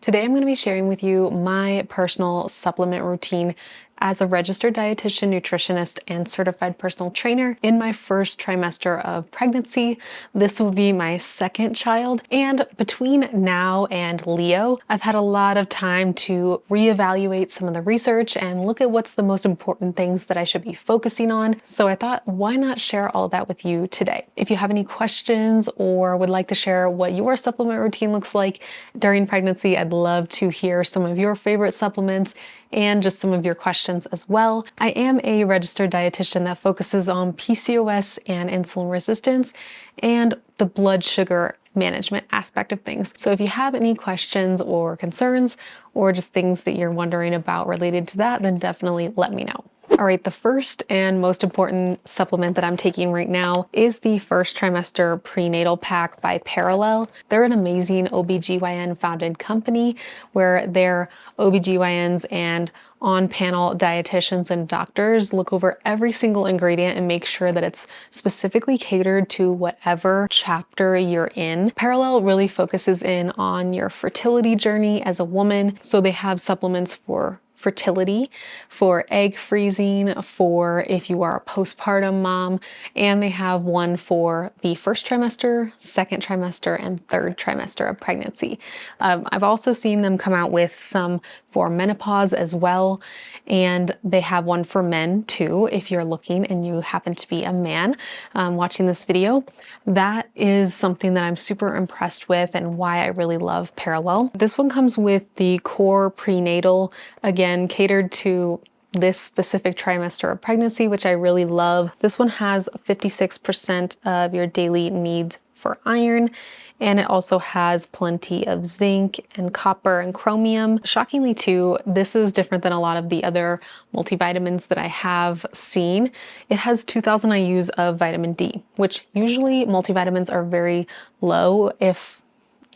Today I'm going to be sharing with you my personal supplement routine as a registered dietitian, nutritionist, and certified personal trainer in my first trimester of pregnancy. This will be my second child, and between now and Leo, I've had a lot of time to reevaluate some of the research and look at what's the most important things that I should be focusing on. So I thought, why not share all that with you today? If you have any questions or would like to share what your supplement routine looks like during pregnancy, I'd love to hear some of your favorite supplements and just some of your questions as well. I am a registered dietitian that focuses on PCOS and insulin resistance and the blood sugar management aspect of things. So if you have any questions or concerns or just things that you're wondering about related to that, then definitely let me know. All right, the first and most important supplement that I'm taking right now is the first trimester prenatal pack by Perelel. They're an amazing OBGYN founded company where their OBGYNs and on-panel dietitians and doctors look over every single ingredient and make sure that it's specifically catered to whatever chapter you're in. Perelel really focuses in on your fertility journey as a woman, so they have supplements for fertility, for egg freezing, for if you are a postpartum mom, and they have one for the first trimester, second trimester, and third trimester of pregnancy. I've also seen them come out with some for menopause as well, and they have one for men too, if you're looking and you happen to be a man watching this video. That is something that I'm super impressed with and why I really love Perelel. This one comes with the core prenatal, again, catered to this specific trimester of pregnancy, which I really love. This one has 56% of your daily needs for iron, and it also has plenty of zinc and copper and chromium. Shockingly too, this is different than a lot of the other multivitamins that I have seen. It has 2000 IUs of vitamin D, which usually multivitamins are very low, if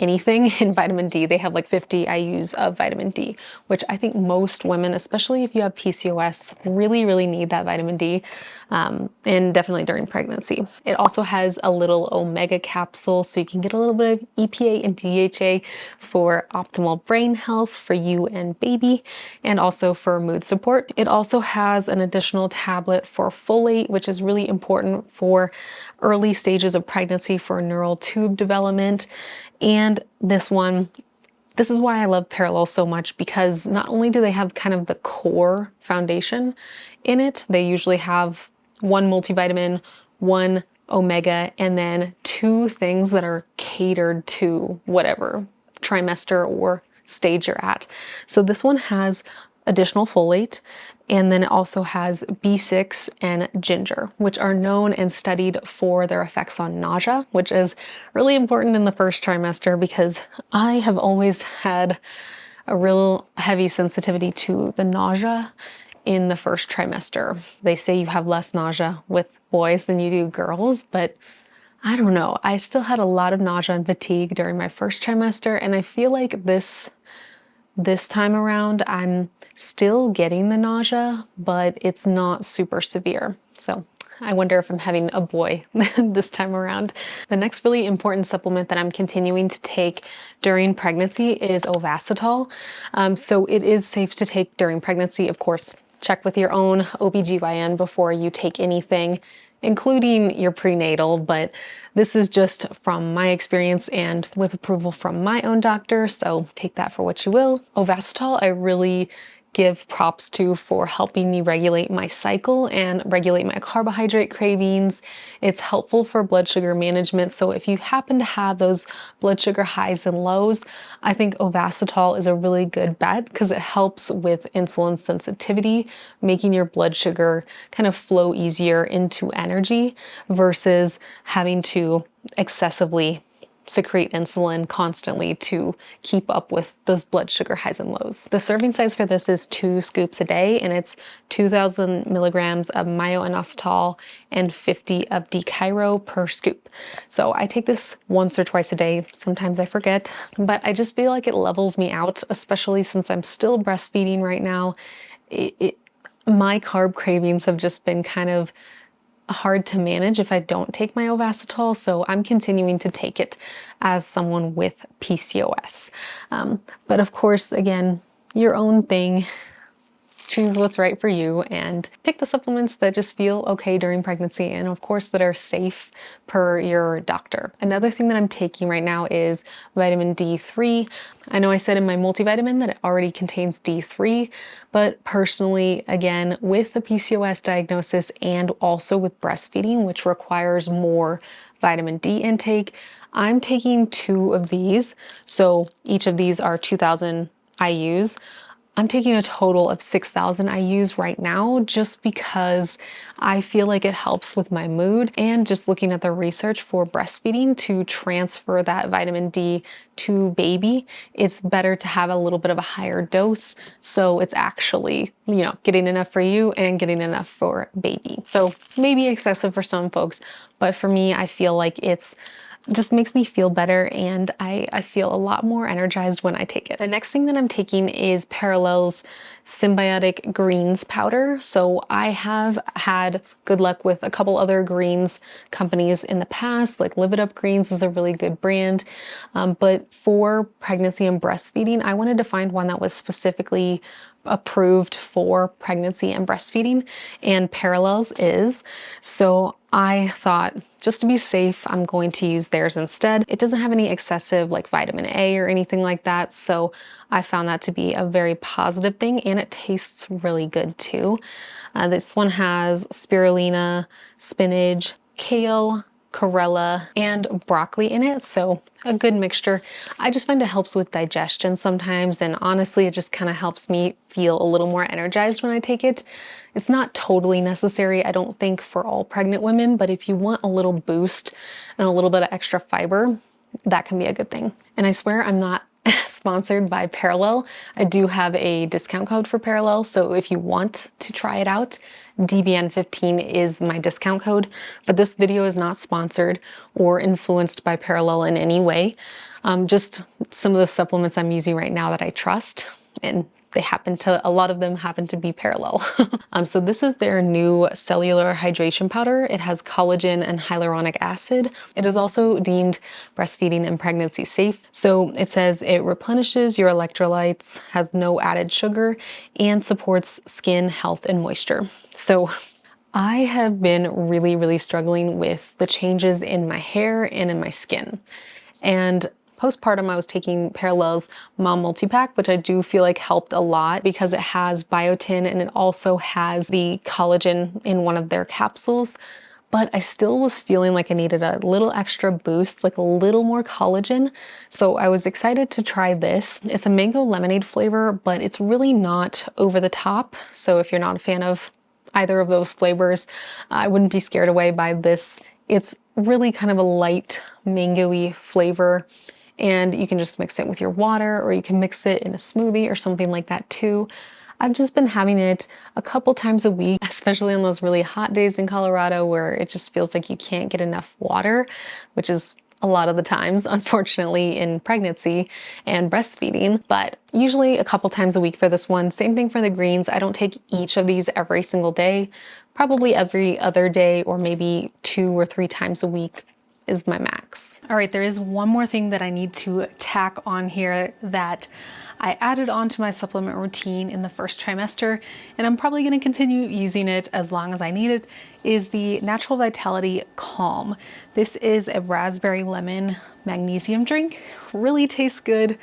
anything, in vitamin D. They have like 50 IUs of vitamin D, which I think most women, especially if you have PCOS, really need that vitamin D, and definitely during pregnancy. It also has a little omega capsule, so you can get a little bit of EPA and DHA for optimal brain health for you and baby, and also for mood support. It also has an additional tablet for folate, which is really important for early stages of pregnancy for neural tube development. And this is why I love Perelel so much, because not only do they have kind of the core foundation in it, they usually have one multivitamin, one omega, and then two things that are catered to whatever trimester or stage you're at. So this one has additional folate, and then it also has B6 and ginger, which are known and studied for their effects on nausea, which is really important in the first trimester because I have always had a real heavy sensitivity to the nausea in the first trimester. They say you have less nausea with boys than you do girls, but I don't know. I still had a lot of nausea and fatigue during my first trimester, and I feel like this time around, I'm still getting the nausea, but it's not super severe. So I wonder if I'm having a boy this time around. The next really important supplement that I'm continuing to take during pregnancy is Ovasitol. So it is safe to take during pregnancy. Of course, check with your own OBGYN before you take anything, including your prenatal, but this is just from my experience and with approval from my own doctor, so take that for what you will. Ovasitol, I really give props to for helping me regulate my cycle and regulate my carbohydrate cravings. It's helpful for blood sugar management, so if you happen to have those blood sugar highs and lows, I think Ovasitol is a really good bet because it helps with insulin sensitivity, making your blood sugar kind of flow easier into energy versus having to excessively secrete insulin constantly to keep up with those blood sugar highs and lows. The serving size for this is 2 scoops a day, and it's 2000 milligrams of myo-inositol and 50 of D-chiro per scoop. So I take this once or twice a day. Sometimes I forget, but I just feel like it levels me out, especially since I'm still breastfeeding right now. My carb cravings have just been kind of hard to manage if I don't take my Ovasitol, so I'm continuing to take it as someone with PCOS. But of course, again, your own thing. Choose what's right for you and pick the supplements that just feel okay during pregnancy and of course that are safe per your doctor. Another thing that I'm taking right now is vitamin D3. I know I said in my multivitamin that it already contains D3, but personally, again, with the PCOS diagnosis and also with breastfeeding, which requires more vitamin D intake, I'm taking 2 of these. So each of these are 2,000 IUs. I'm taking a total of 6,000 IUs right now just because I feel like it helps with my mood, and just looking at the research for breastfeeding to transfer that vitamin D to baby, it's better to have a little bit of a higher dose. So it's actually, getting enough for you and getting enough for baby. So maybe excessive for some folks, but for me, I feel like it's just makes me feel better and I feel a lot more energized when I take it. The next thing that I'm taking is Perelel's Symbiotic Greens powder. So I have had good luck with a couple other greens companies in the past, like Live It Up Greens is a really good brand. But for pregnancy and breastfeeding, I wanted to find one that was specifically approved for pregnancy and breastfeeding, and Perelel's is. So I thought, just to be safe, I'm going to use theirs instead. It doesn't have any excessive like vitamin A or anything like that, so I found that to be a very positive thing, and it tastes really good too. This one has spirulina, spinach, kale, chlorella, and broccoli in it, so a good mixture. I just find it helps with digestion sometimes, and honestly, it just kind of helps me feel a little more energized when I take it. It's not totally necessary, I don't think, for all pregnant women, but if you want a little boost and a little bit of extra fiber, that can be a good thing. And I swear I'm not sponsored by Perelel. I do have a discount code for Perelel, so if you want to try it out, DBN15 is my discount code, but this video is not sponsored or influenced by Perelel in any way. Just some of the supplements I'm using right now that I trust, and a lot of them happen to be Perelel. So this is their new cellular hydration powder. It has collagen and hyaluronic acid. It is also deemed breastfeeding and pregnancy safe. So it says it replenishes your electrolytes, has no added sugar, and supports skin health and moisture. So I have been really struggling with the changes in my hair and in my skin. And postpartum, I was taking Perelel's Mom Multi-Pack, which I do feel like helped a lot because it has biotin and it also has the collagen in one of their capsules. But I still was feeling like I needed a little extra boost, like a little more collagen. So I was excited to try this. It's a mango lemonade flavor, but it's really not over the top. So if you're not a fan of either of those flavors, I wouldn't be scared away by this. It's really kind of a light mango-y flavor, and you can just mix it with your water, or you can mix it in a smoothie or something like that too. I've just been having it a couple times a week, especially on those really hot days in Colorado where it just feels like you can't get enough water, which is a lot of the times, unfortunately, in pregnancy and breastfeeding, but usually a couple times a week for this one. Same thing for the greens. I don't take each of these every single day, probably every other day, or maybe 2 or 3 times a week is my max. All right, there is one more thing that I need to tack on here that I added onto my supplement routine in the first trimester, and I'm probably gonna continue using it as long as I need it, is the Natural Vitality Calm. This is a raspberry lemon magnesium drink. Really tastes good.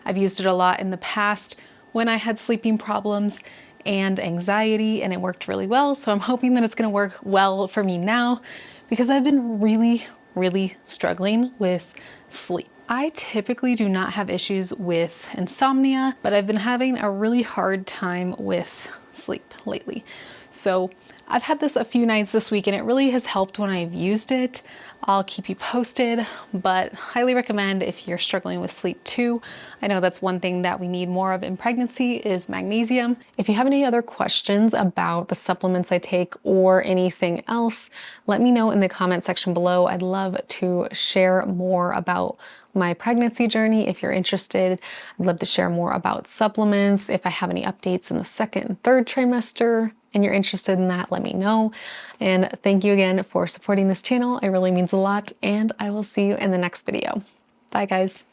I've used it a lot in the past when I had sleeping problems and anxiety, and it worked really well. So I'm hoping that it's gonna work well for me now because I've been really struggling with sleep. I typically do not have issues with insomnia, but I've been having a really hard time with sleep lately. So I've had this a few nights this week and it really has helped when I've used it. I'll keep you posted, but highly recommend if you're struggling with sleep too. I know that's one thing that we need more of in pregnancy is magnesium. If you have any other questions about the supplements I take or anything else, let me know in the comment section below. I'd love to share more about my pregnancy journey if you're interested. I'd love to share more about supplements, if I have any updates in the 2nd and 3rd trimester, and you're interested in that, let me know. And thank you again for supporting this channel. It really means a lot, and I will see you in the next video. Bye guys.